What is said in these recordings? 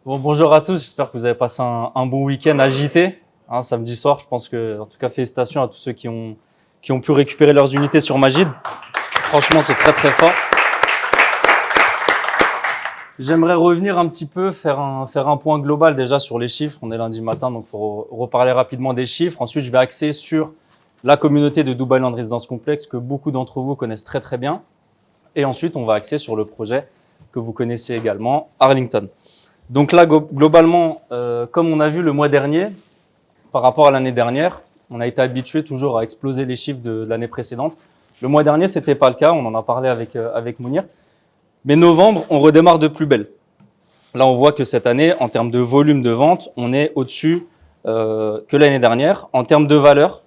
Bon, bonjour à tous, j'espère que vous avez passé un bon week-end agité. Samedi soir, je pense que, en tout cas, félicitations à tous ceux qui ont pu récupérer leurs unités sur Magid. Franchement, c'est très très fort. J'aimerais revenir un petit peu, faire un point global déjà sur les chiffres. On est lundi matin, donc il faut reparler rapidement des chiffres. Ensuite, je vais axer sur la communauté de Dubai Land Residence Complex que beaucoup d'entre vous connaissent très très bien. Et ensuite, on va axer sur le projet que vous connaissez également, Arlington. Donc là, globalement, comme on a vu le mois dernier, par rapport à l'année dernière, on a été habitué toujours à exploser les chiffres de l'année précédente. Le mois dernier, c'était pas le cas, on en a parlé avec Mounir. Mais novembre, on redémarre de plus belle. Là, on voit que cette année, en termes de volume de vente, on est au-dessus que l'année dernière. En termes de valeur,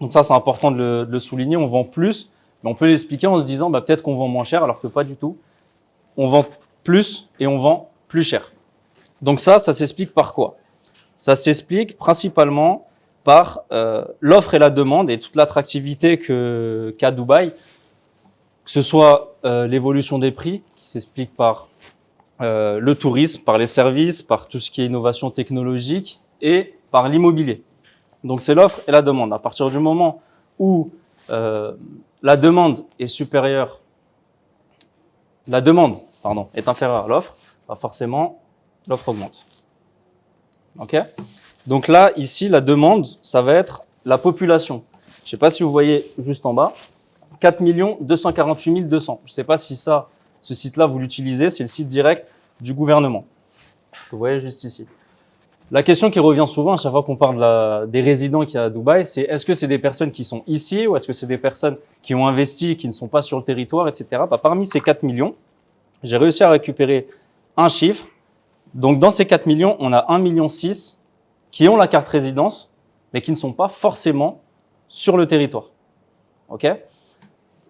donc ça, c'est important de le souligner, on vend plus, mais on peut l'expliquer en se disant peut-être qu'on vend moins cher, alors que pas du tout. On vend plus et on vend plus cher. Donc ça s'explique par quoi? Ça s'explique principalement par l'offre et la demande et toute l'attractivité qu'a Dubaï, que ce soit l'évolution des prix, qui s'explique par le tourisme, par les services, par tout ce qui est innovation technologique et par l'immobilier. Donc c'est l'offre et la demande. À partir du moment où la demande est supérieure, est inférieure à l'offre, forcément l'offre augmente. Ok? Donc là, ici, la demande, ça va être la population. Je ne sais pas si vous voyez juste en bas, 4 248 200. Je ne sais pas si ce site-là, vous l'utilisez, c'est le site direct du gouvernement. Vous voyez juste ici. La question qui revient souvent à chaque fois qu'on parle des résidents qu'il y a à Dubaï, c'est est-ce que c'est des personnes qui sont ici ou est-ce que c'est des personnes qui ont investi et qui ne sont pas sur le territoire, etc. Parmi ces 4 millions, j'ai réussi à récupérer un chiffre. Donc, dans ces 4 millions, on a 1,6 million qui ont la carte résidence, mais qui ne sont pas forcément sur le territoire. Ok?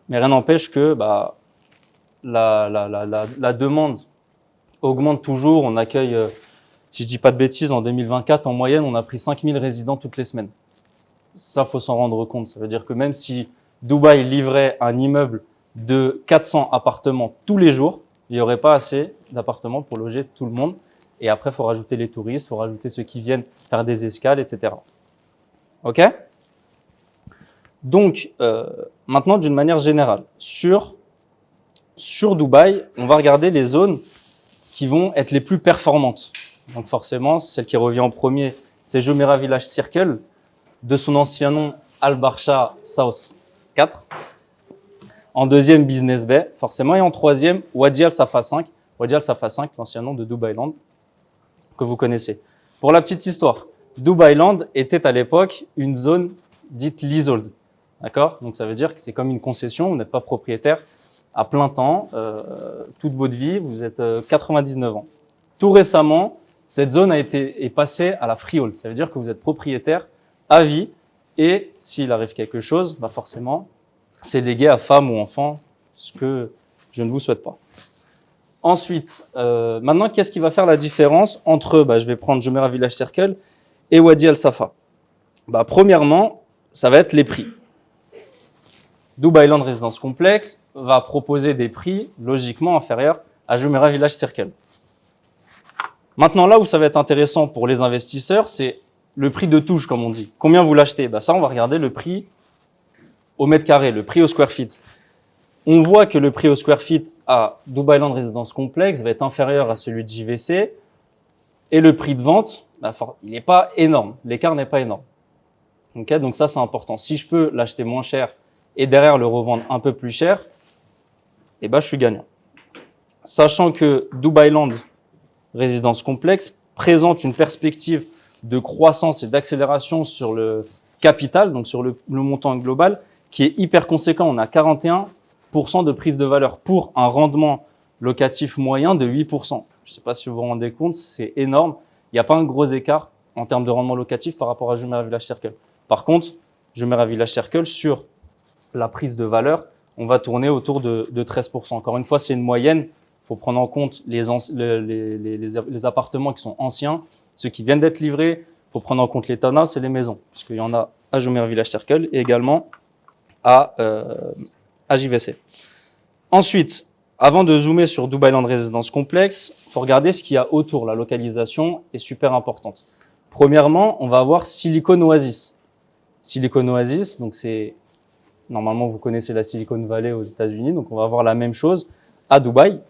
Mais rien n'empêche que la demande augmente toujours. On accueille, si je dis pas de bêtises, en 2024, en moyenne, on a pris 5000 résidents toutes les semaines. Ça, faut s'en rendre compte. Ça veut dire que même si Dubaï livrait un immeuble de 400 appartements tous les jours, il n'y aurait pas assez d'appartements pour loger tout le monde. Et après, il faut rajouter les touristes, il faut rajouter ceux qui viennent faire des escales, etc. OK? Donc, maintenant, d'une manière générale, sur Dubaï, on va regarder les zones qui vont être les plus performantes. Donc forcément, celle qui revient en premier, c'est Jumeirah Village Circle, de son ancien nom Al-Barsha South 4. En deuxième, Business Bay, forcément. Et en troisième, Wadi Al Safa 5. Wadi Al Safa 5, l'ancien nom de Dubai Land, que vous connaissez. Pour la petite histoire, Dubai Land était à l'époque une zone dite leasehold. D'accord? Donc ça veut dire que c'est comme une concession, vous n'êtes pas propriétaire à plein temps, toute votre vie, vous êtes 99 ans. Tout récemment, cette zone est passée à la freehold. Ça veut dire que vous êtes propriétaire à vie et s'il arrive quelque chose, forcément, c'est légué à femme ou enfant, ce que je ne vous souhaite pas. Ensuite, maintenant, qu'est-ce qui va faire la différence entre, je vais prendre Jumeirah Village Circle et Wadi Al Safa? Premièrement, ça va être les prix. Dubai Land Residence Complex va proposer des prix logiquement inférieurs à Jumeirah Village Circle. Maintenant, là où ça va être intéressant pour les investisseurs, c'est le prix de touche, comme on dit. Combien vous l'achetez? Ça, on va regarder le prix au mètre carré, le prix au square feet. On voit que le prix au square feet à Dubai Land Residence Complex va être inférieur à celui de JVC et le prix de vente, il n'est pas énorme. L'écart n'est pas énorme. Okay, donc ça, c'est important. Si je peux l'acheter moins cher et derrière le revendre un peu plus cher, je suis gagnant. Sachant que Dubai Land Residence Complex présente une perspective de croissance et d'accélération sur le capital, donc sur le montant global, qui est hyper conséquent. On a 41% de prise de valeur pour un rendement locatif moyen de 8%. Je ne sais pas si vous vous rendez compte, c'est énorme. Il n'y a pas un gros écart en termes de rendement locatif par rapport à Jumeirah Village Circle. Par contre, Jumeirah Village Circle, sur la prise de valeur, on va tourner autour de 13%. Encore une fois, c'est une moyenne. Il faut prendre en compte les appartements qui sont anciens, ceux qui viennent d'être livrés. Il faut prendre en compte les townhouses et les maisons, puisqu'il y en a à Jumeirah Village Circle et également à JVC. Ensuite, Avant de zoomer sur Dubai Land Résidence Complexe, il faut regarder ce qu'il y a autour. La localisation est super importante. Premièrement, on va avoir Silicon Oasis. Silicon Oasis, donc c'est normalement vous connaissez la Silicon Valley aux États-Unis, donc on va avoir la même chose à Dubaï.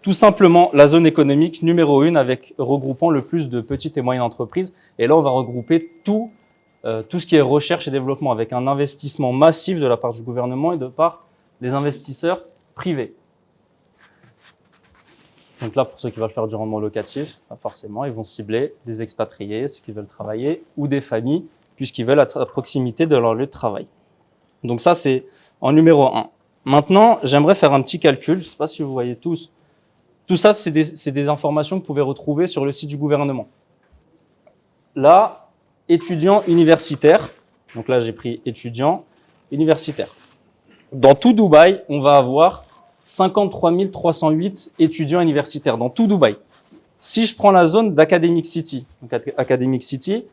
Tout simplement la zone économique numéro 1 avec regroupant le plus de petites et moyennes entreprises. Et là, on va regrouper tout ce qui est recherche et développement avec un investissement massif de la part du gouvernement et de part des investisseurs privés. Donc là, pour ceux qui veulent faire du rendement locatif, forcément, ils vont cibler des expatriés, ceux qui veulent travailler, ou des familles, puisqu'ils veulent être à proximité de leur lieu de travail. Donc ça, c'est en numéro 1. Maintenant, j'aimerais faire un petit calcul. Je ne sais pas si vous voyez tous. Tout ça, c'est des informations que vous pouvez retrouver sur le site du gouvernement. Là, étudiants universitaires. Donc là, j'ai pris étudiants universitaires. Dans tout Dubaï, on va avoir 53 308 étudiants universitaires dans tout Dubaï. Si je prends la zone d'Academic City, donc Academic City,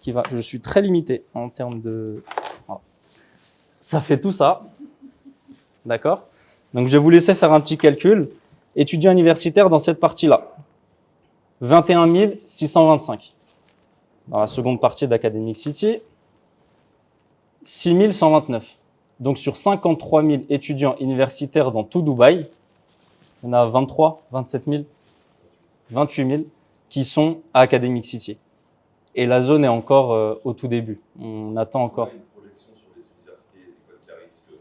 je suis très limité en termes de... Voilà. Ça fait tout ça. D'accord? Donc, je vais vous laisser faire un petit calcul. Étudiants universitaires dans cette partie-là. 21 625. Dans la seconde partie d'Academic City, 6 129. Donc, sur 53 000 étudiants universitaires dans tout Dubaï, il y en a 23, 27 000, 28 000 qui sont à Academic City. Et la zone est encore au tout début. On attend encore. Une projection sur les universités et les écoles qui arrivent, parce que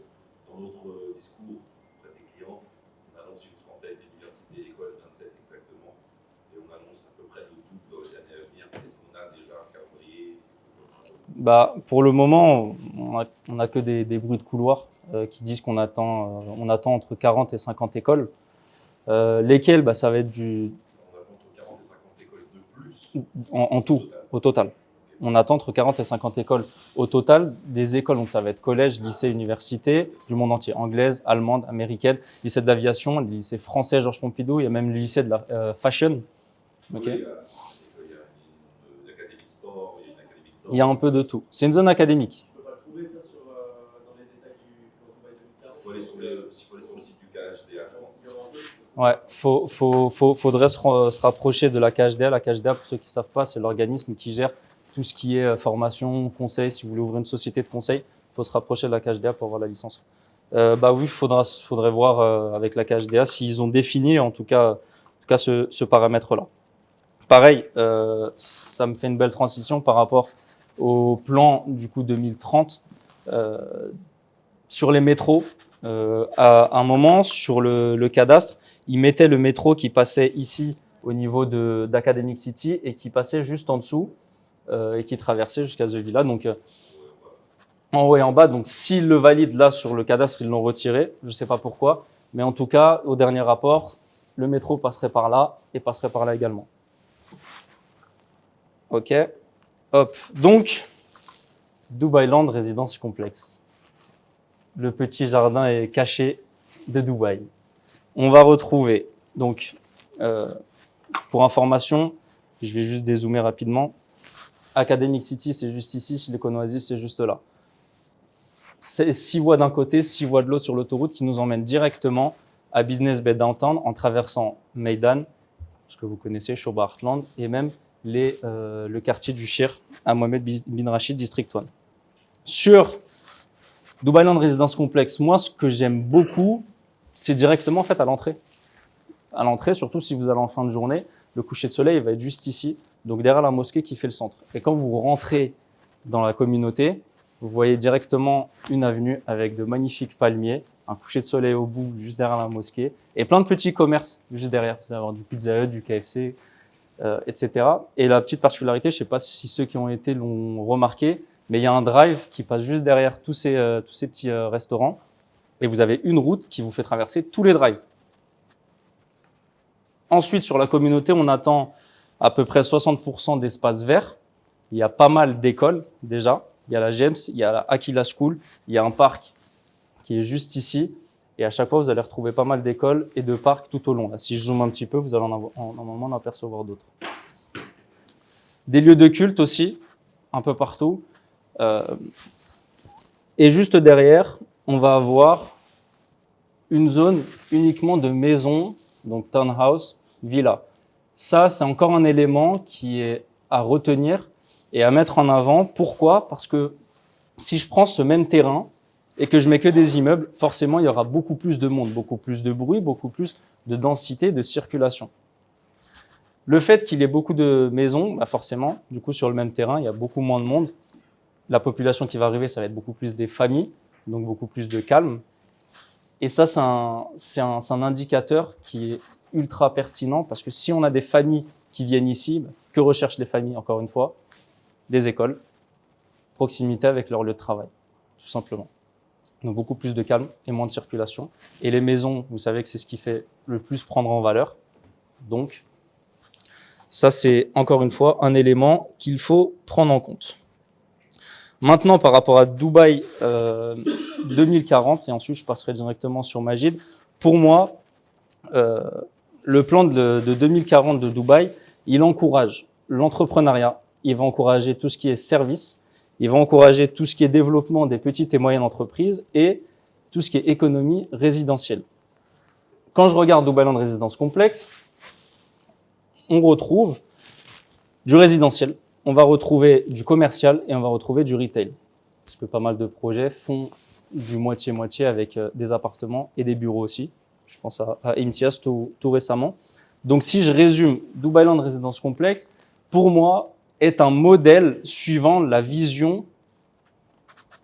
dans notre discours auprès des clients, on annonce une trentaine d'universités et écoles, 27 exactement, et on annonce à peu près le double dans les années à venir. Est-ce qu'on a déjà un calendrier? Pour le moment, on a que des bruits de couloir qui disent qu'on attend, on attend entre 40 et 50 écoles. Lesquelles ça va être du... On attend entre 40 et 50 écoles de plus en tout, au total. On attend entre 40 et 50 écoles au total, des écoles, donc ça va être collège, lycée, université, du monde entier, anglaise, allemande, américaine, lycée de l'aviation, lycée français Georges Pompidou, il y a même le lycée de la fashion. Okay. Oui, il y a une académie de sport, il y a une académie de danse. Il y a un peu de tout. C'est une zone académique. On ne peut pas le trouver ça dans les détails du Dubaï 2015. S'il faut aller sur le site du KHDA, je pense. Ouais, faudrait se rapprocher de la KHDA. La KHDA, pour ceux qui ne savent pas, c'est l'organisme qui gère tout ce qui est formation, conseil. Si vous voulez ouvrir une société de conseil, il faut se rapprocher de la KHDA pour avoir la licence. Oui, faudrait voir avec la KHDA s'ils ont défini en tout cas ce paramètre-là. Pareil, ça me fait une belle transition par rapport au plan du coup 2030 sur les métros. À un moment, sur le cadastre, ils mettaient le métro qui passait ici au niveau d'Academic City et qui passait juste en dessous et qui traversait jusqu'à The Villa. Donc, en haut et en bas. Donc, s'ils le valident là sur le cadastre, ils l'ont retiré. Je ne sais pas pourquoi. Mais en tout cas, au dernier rapport, le métro passerait par là et passerait par là également. OK. Hop. Donc, Dubai Land Résidence Complexe. Le petit jardin est caché de Dubaï. On va retrouver, donc, pour information, je vais juste dézoomer rapidement. Academic City, c'est juste ici. Silicon Oasis, c'est juste là. C'est 6 voies d'un côté, 6 voies de l'autre sur l'autoroute qui nous emmènent directement à Business Bay Downtown en traversant Meydan, ce que vous connaissez, Shoba Heartland, et même le quartier du Shir à Mohamed bin Rachid, District 1. Sur Dubai Land Résidence Complexe, moi, ce que j'aime beaucoup, c'est directement en fait à l'entrée. À l'entrée, surtout si vous allez en fin de journée, le coucher de soleil va être juste ici, donc derrière la mosquée qui fait le centre. Et quand vous rentrez dans la communauté, vous voyez directement une avenue avec de magnifiques palmiers, un coucher de soleil au bout, juste derrière la mosquée, et plein de petits commerces juste derrière. Vous allez avoir du Pizza Hut, du KFC, etc. Et la petite particularité, je ne sais pas si ceux qui ont été l'ont remarqué, mais il y a un drive qui passe juste derrière tous ces petits restaurants, et vous avez une route qui vous fait traverser tous les drives. Ensuite, sur la communauté, on attend à peu près 60% d'espace vert. Il y a pas mal d'écoles déjà. Il y a la GEMS, il y a la Aquila School, il y a un parc qui est juste ici. Et à chaque fois, vous allez retrouver pas mal d'écoles et de parcs tout au long. Là, si je zoome un petit peu, vous allez normalement en apercevoir d'autres. Des lieux de culte aussi, un peu partout. Et juste derrière, on va avoir une zone uniquement de maisons, donc townhouse, villa. Ça, c'est encore un élément qui est à retenir et à mettre en avant. Pourquoi? Parce que si je prends ce même terrain et que je mets que des immeubles, forcément, il y aura beaucoup plus de monde, beaucoup plus de bruit, beaucoup plus de densité, de circulation. Le fait qu'il y ait beaucoup de maisons, bah forcément, du coup, sur le même terrain, il y a beaucoup moins de monde. La population qui va arriver, ça va être beaucoup plus des familles, donc beaucoup plus de calme. Et ça, c'est un indicateur qui est ultra pertinent parce que si on a des familles qui viennent ici, que recherchent les familles, encore une fois? Les écoles, proximité avec leur lieu de travail, tout simplement. Donc beaucoup plus de calme et moins de circulation. Et les maisons, vous savez que c'est ce qui fait le plus prendre en valeur. Donc, ça, c'est encore une fois un élément qu'il faut prendre en compte. Maintenant, par rapport à Dubaï 2040, et ensuite je passerai directement sur Majid, pour moi, le plan de 2040 de Dubaï, il encourage l'entrepreneuriat, il va encourager tout ce qui est service, il va encourager tout ce qui est développement des petites et moyennes entreprises et tout ce qui est économie résidentielle. Quand je regarde Dubai Land Résidence Complexe, on retrouve du résidentiel, on va retrouver du commercial et on va retrouver du retail. Parce que pas mal de projets font du moitié-moitié avec des appartements et des bureaux aussi. Je pense à Imtiaz tout récemment. Donc si je résume, Dubai Land Résidence Complexe, pour moi, est un modèle suivant la vision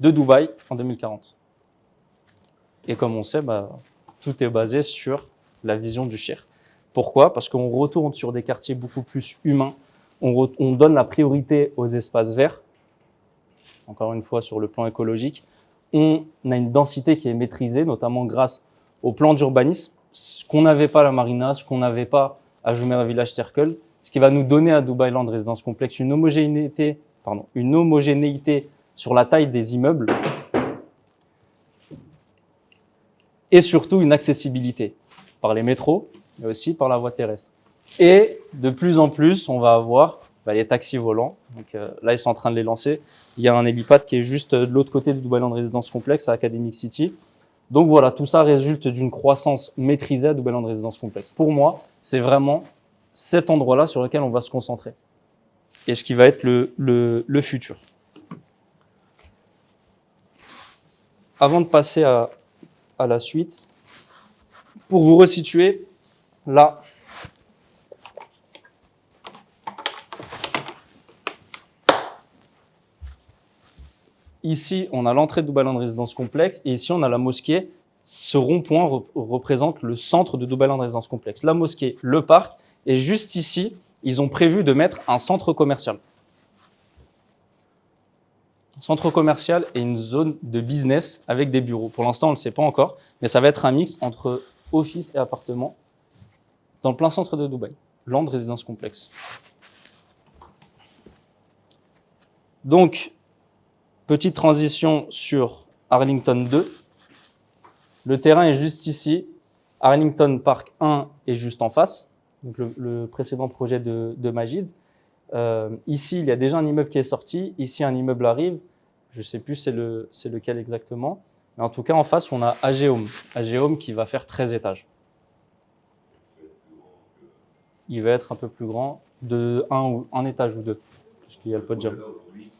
de Dubaï en 2040. Et comme on sait, tout est basé sur la vision du Cheikh. Pourquoi? Parce qu'on retourne sur des quartiers beaucoup plus humains. On donne la priorité aux espaces verts. Encore une fois, sur le plan écologique. On a une densité qui est maîtrisée, notamment grâce au plan d'urbanisme. Ce qu'on n'avait pas à la Marina, ce qu'on n'avait pas à Jumeirah Village Circle, ce qui va nous donner à Dubai Land Résidence Complexe une homogénéité sur la taille des immeubles et surtout une accessibilité par les métros, mais aussi par la voie terrestre. Et de plus en plus, on va avoir les taxis volants. Donc là, ils sont en train de les lancer. Il y a un hélipad qui est juste de l'autre côté du Dubai Land Résidence Complexe à Academic City. Donc voilà, tout ça résulte d'une croissance maîtrisée à Dubai Land Résidence Complexe. Pour moi, c'est vraiment cet endroit-là sur lequel on va se concentrer et ce qui va être le futur. Avant de passer à la suite, pour vous resituer, là, ici, on a l'entrée de Dubai Land Résidence Complexe et ici, on a la mosquée. Ce rond-point représente le centre de Dubai Land Résidence Complexe. La mosquée, le parc, et juste ici, ils ont prévu de mettre un centre commercial. Un centre commercial et une zone de business avec des bureaux. Pour l'instant, on ne le sait pas encore, mais ça va être un mix entre office et appartement dans le plein centre de Dubaï. Land Résidence Complexe. Donc, petite transition sur Arlington 2. Le terrain est juste ici. Arlington Park 1 est juste en face. Donc le précédent projet de Majid. Ici, il y a déjà un immeuble qui est sorti. Ici, un immeuble arrive. Je ne sais plus c'est lequel exactement. Mais en tout cas, en face, on a AGHome. AGHome qui va faire 13 étages. Il va être un peu plus grand, de un étage ou deux, puisqu'il y a le podium. Aujourd'hui,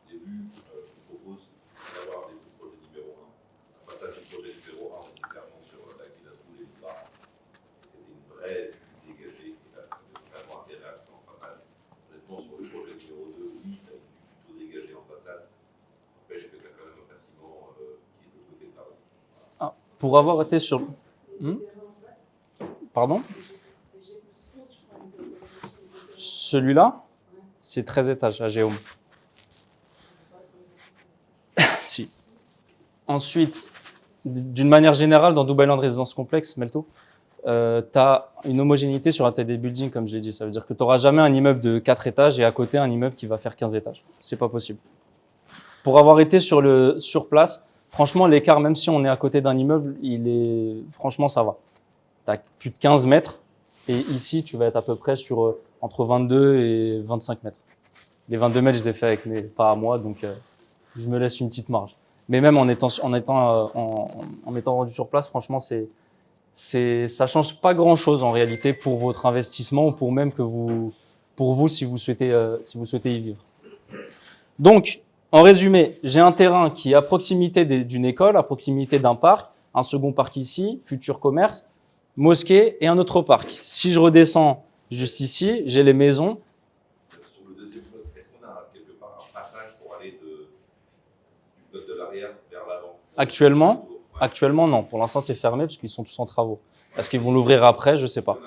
j'ai vu, je propose d'avoir des projets numéro 1. La façade du projet numéro 1, on est clairement sur la Villa School et le bar. C'était une vraie vue dégagée qui a vraiment intérêt en façade. Honnêtement, sur le projet numéro 2, oui, tu as une vue plutôt dégagée en façade. N'empêche que tu as quand même un bâtiment qui est de l'autre côté de la rue. Ah, pour avoir été sur... Pardon? Celui-là, c'est 13 étages à AGHome. Si. Ensuite, d'une manière générale, dans Dubai Land Résidence Complexe, Melto, tu as une homogénéité sur la taille des buildings, comme je l'ai dit. Ça veut dire que tu n'auras jamais un immeuble de 4 étages et à côté un immeuble qui va faire 15 étages. C'est pas possible. Pour avoir été sur place, franchement, l'écart, même si on est à côté d'un immeuble, franchement, ça va. Tu as plus de 15 mètres et ici, tu vas être à peu près sur entre 22 et 25 mètres. Les 22 mètres, je les ai fait avec pas à moi, donc je me laisse une petite marge. Mais même en étant rendu sur place, franchement, ça change pas grand-chose en réalité pour votre investissement ou pour même pour vous si vous souhaitez y vivre. Donc, en résumé, j'ai un terrain qui est à proximité d'une école, à proximité d'un parc, un second parc ici, futur commerce, mosquée et un autre parc. Si je redescends juste ici, j'ai les maisons. Sur le deuxième plot, est-ce qu'on a quelque part un passage pour aller du plot de l'arrière vers l'avant? Actuellement, non. Pour l'instant, c'est fermé parce qu'ils sont tous en travaux. Est-ce qu'ils vont l'ouvrir après? Je sais pas.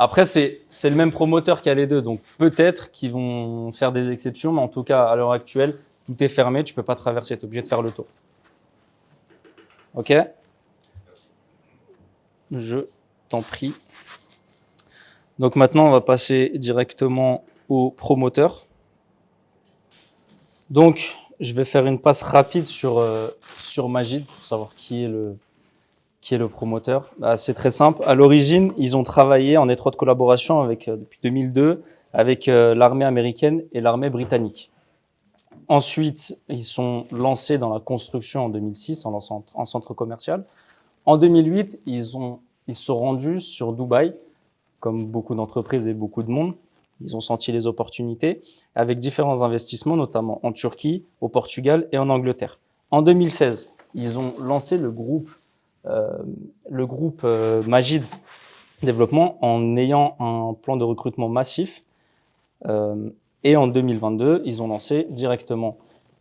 Après, c'est le même promoteur qui a les deux, donc peut-être qu'ils vont faire des exceptions, mais en tout cas, à l'heure actuelle, tout est fermé, tu peux pas traverser, tu es obligé de faire le tour. Ok? Je t'en prie. Donc maintenant, on va passer directement au promoteur. Donc, je vais faire une passe rapide sur Majid pour savoir qui est le promoteur. C'est très simple. À l'origine, ils ont travaillé en étroite collaboration depuis 2002 avec l'armée américaine et l'armée britannique. Ensuite, ils sont lancés dans la construction en 2006 en lançant un centre commercial. En 2008, ils se sont rendus sur Dubaï, comme beaucoup d'entreprises et beaucoup de monde. Ils ont senti les opportunités avec différents investissements, notamment en Turquie, au Portugal et en Angleterre. En 2016, ils ont lancé le groupe Majid Développement en ayant un plan de recrutement massif. Et en 2022, ils ont lancé directement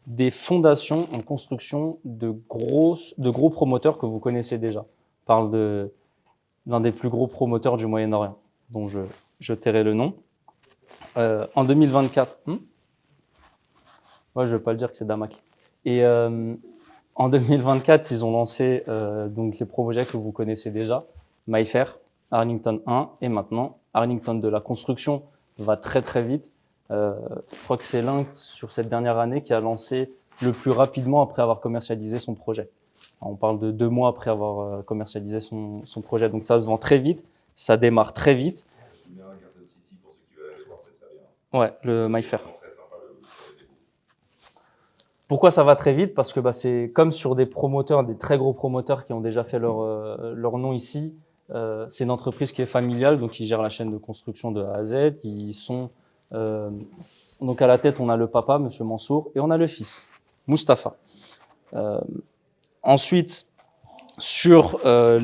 des fondations en construction de gros promoteurs que vous connaissez déjà. On parle d'un des plus gros promoteurs du Moyen-Orient, dont je tairai le nom. En 2024, je ne vais pas le dire que c'est Damak. Et en 2024, ils ont lancé donc les projets que vous connaissez déjà, Mayfair, Arlington 1 et maintenant Arlington 2. La construction va très très vite. Je crois que c'est l'un sur cette dernière année qui a lancé le plus rapidement après avoir commercialisé son projet. On parle de 2 mois après avoir commercialisé son projet. Donc ça se vend très vite, ça démarre très vite. Garden City pour ceux qui veulent aller voir, c'est très bien. Ouais, le Mayfair. Très sympa le Pourquoi ça va très vite? Parce que c'est comme sur des promoteurs, des très gros promoteurs qui ont déjà fait leur nom ici. C'est une entreprise qui est familiale, donc ils gèrent la chaîne de construction de A à Z. Ils sont donc à la tête, on a le papa, Monsieur Mansour, et on a le fils, Mustapha. Ensuite, sur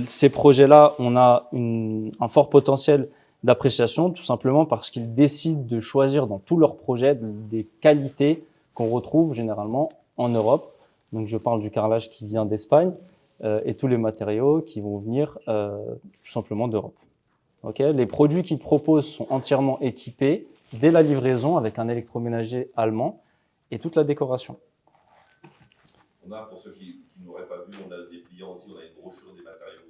ces projets-là, on a un fort potentiel d'appréciation, tout simplement parce qu'ils décident de choisir dans tous leurs projets des qualités qu'on retrouve généralement en Europe. Donc, je parle du carrelage qui vient d'Espagne et tous les matériaux qui vont venir tout simplement d'Europe. Okay, les produits qu'ils proposent sont entièrement équipés dès la livraison avec un électroménager allemand et toute la décoration. On a, pour ceux qui n'auraient pas vu, on a des pliants aussi, on a une brochure des matériaux.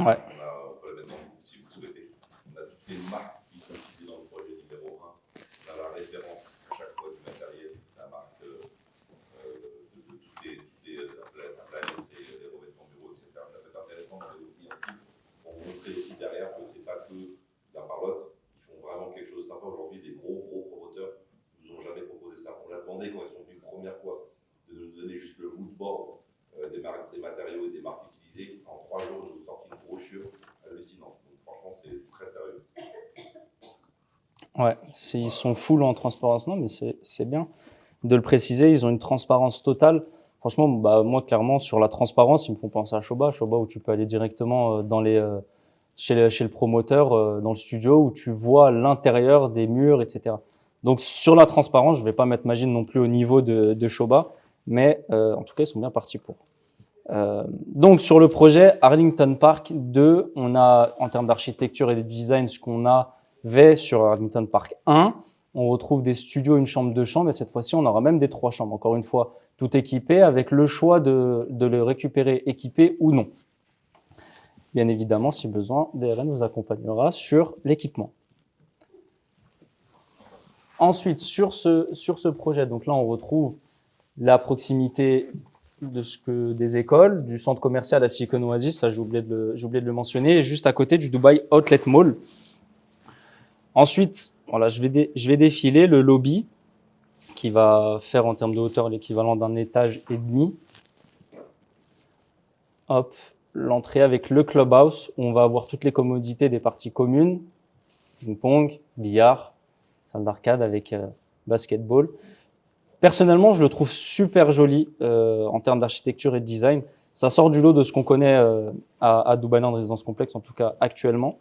Ouais. On peut la mettre dans le groupe si vous le souhaitez. On a toutes les marques qui sont utilisées dans le projet numéro 1. On a la référence à chaque fois du matériel, la marque de toutes les appliances et les revêtements bureaux, etc. Ça peut être intéressant dans les clients aussi pour vous montrer aussi derrière que ce n'est pas que la parlotte. Ils font vraiment quelque chose de sympa. Aujourd'hui, des gros promoteurs ne nous ont jamais proposé ça. On l'a demandé quand ils sont venus une première fois de nous donner juste le mood board des matériaux et des marques utilisées. En 3 jours, ils nous ont sorti une brochure hallucinante. Donc, franchement, c'est très sérieux. Ouais, ils sont full en transparence, non, mais c'est bien de le préciser. Ils ont une transparence totale. Franchement, moi, clairement, sur la transparence, ils me font penser à Shoba où tu peux aller directement chez le promoteur, dans le studio, où tu vois l'intérieur des murs, etc. Donc, sur la transparence, je vais pas mettre Majid non plus au niveau de Shoba, mais en tout cas, ils sont bien partis pour. Donc, sur le projet Arlington Park 2, on a, en termes d'architecture et de design, ce qu'on avait sur Arlington Park 1. On retrouve des studios, une chambre, 2 chambres, et cette fois-ci, on aura même des 3 chambres. Encore une fois, tout équipé, avec le choix de le récupérer équipé ou non. Bien évidemment, si besoin, DRN vous accompagnera sur l'équipement. Ensuite, sur ce projet, donc là, on retrouve la proximité des écoles, du centre commercial à Silicon Oasis, ça j'ai oublié de le mentionner, et juste à côté du Dubai Outlet Mall. Ensuite, voilà, je vais défiler le lobby qui va faire en termes de hauteur l'équivalent d'un étage et demi. Hop, l'entrée avec le clubhouse, où on va avoir toutes les commodités des parties communes, ping-pong, billard, salle d'arcade avec basketball. Personnellement, je le trouve super joli en termes d'architecture et de design. Ça sort du lot de ce qu'on connaît à Dubai Land Residence Complex, en tout cas actuellement.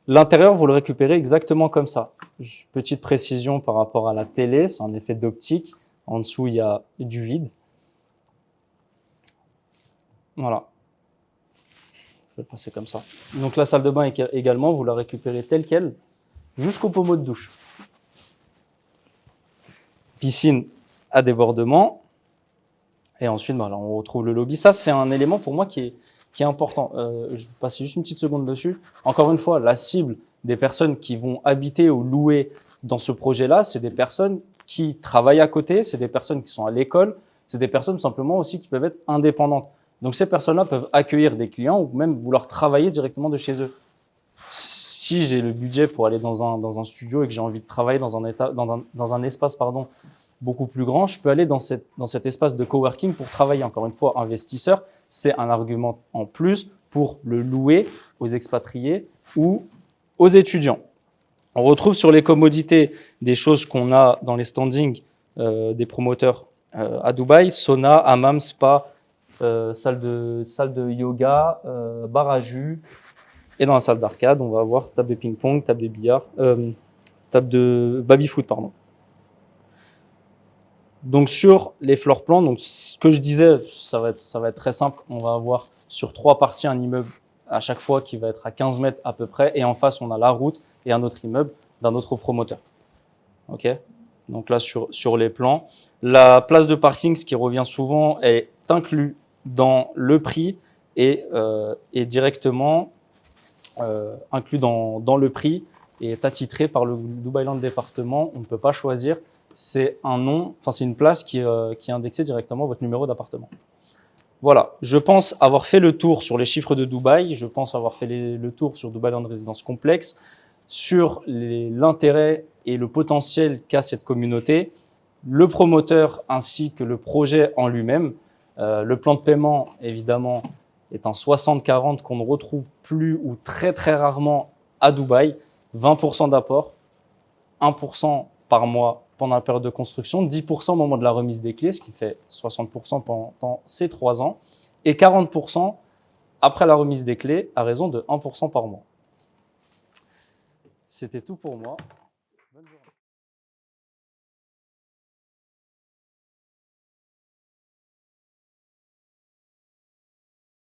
L'intérieur, vous le récupérez exactement comme ça. Petite précision par rapport à la télé, c'est un effet d'optique. En dessous, il y a du vide. Voilà. Je vais le passer comme ça. Donc la salle de bain également, vous la récupérez telle quelle jusqu'au pommeau de douche. Piscine à débordement. Et ensuite, voilà, on retrouve le lobby. Ça, c'est un élément pour moi qui est important. Je vais passer juste une petite seconde dessus. Encore une fois, la cible des personnes qui vont habiter ou louer dans ce projet-là, c'est des personnes qui travaillent à côté, c'est des personnes qui sont à l'école, c'est des personnes simplement aussi qui peuvent être indépendantes. Donc ces personnes-là peuvent accueillir des clients ou même vouloir travailler directement de chez eux. Si j'ai le budget pour aller dans un studio et que j'ai envie de travailler dans un espace beaucoup plus grand, je peux aller dans cet espace de coworking pour travailler. Encore une fois, investisseur, c'est un argument en plus pour le louer aux expatriés ou aux étudiants. On retrouve sur les commodités des choses qu'on a dans les standings des promoteurs à Dubaï, sauna, hammam, spa, salle de yoga, bar à jus. Et dans la salle d'arcade, on va avoir table de ping-pong, table de billard, table de baby-foot, pardon. Donc sur les floor plans, donc ce que je disais, ça va être très simple. On va avoir sur 3 parties un immeuble à chaque fois qui va être à 15 mètres à peu près. Et en face, on a la route et un autre immeuble d'un autre promoteur. Ok. Donc là, sur les plans, la place de parking, ce qui revient souvent, est inclus dans le prix et directement inclus dans le prix et est attitré par le Dubai Land département. On ne peut pas choisir. C'est un nom, enfin c'est une place qui est indexée directement à votre numéro d'appartement. Voilà, je pense avoir fait le tour sur les chiffres de Dubaï, je pense avoir fait le tour sur Dubai Land Residence Complex, sur l'intérêt et le potentiel qu'a cette communauté, le promoteur ainsi que le projet en lui-même. Le plan de paiement, évidemment, est un 60-40 qu'on ne retrouve plus ou très très rarement à Dubaï. 20% d'apport, 1% par mois pendant la période de construction, 10% au moment de la remise des clés, ce qui fait 60% pendant ces 3 ans, et 40% après la remise des clés à raison de 1% par mois. C'était tout pour moi.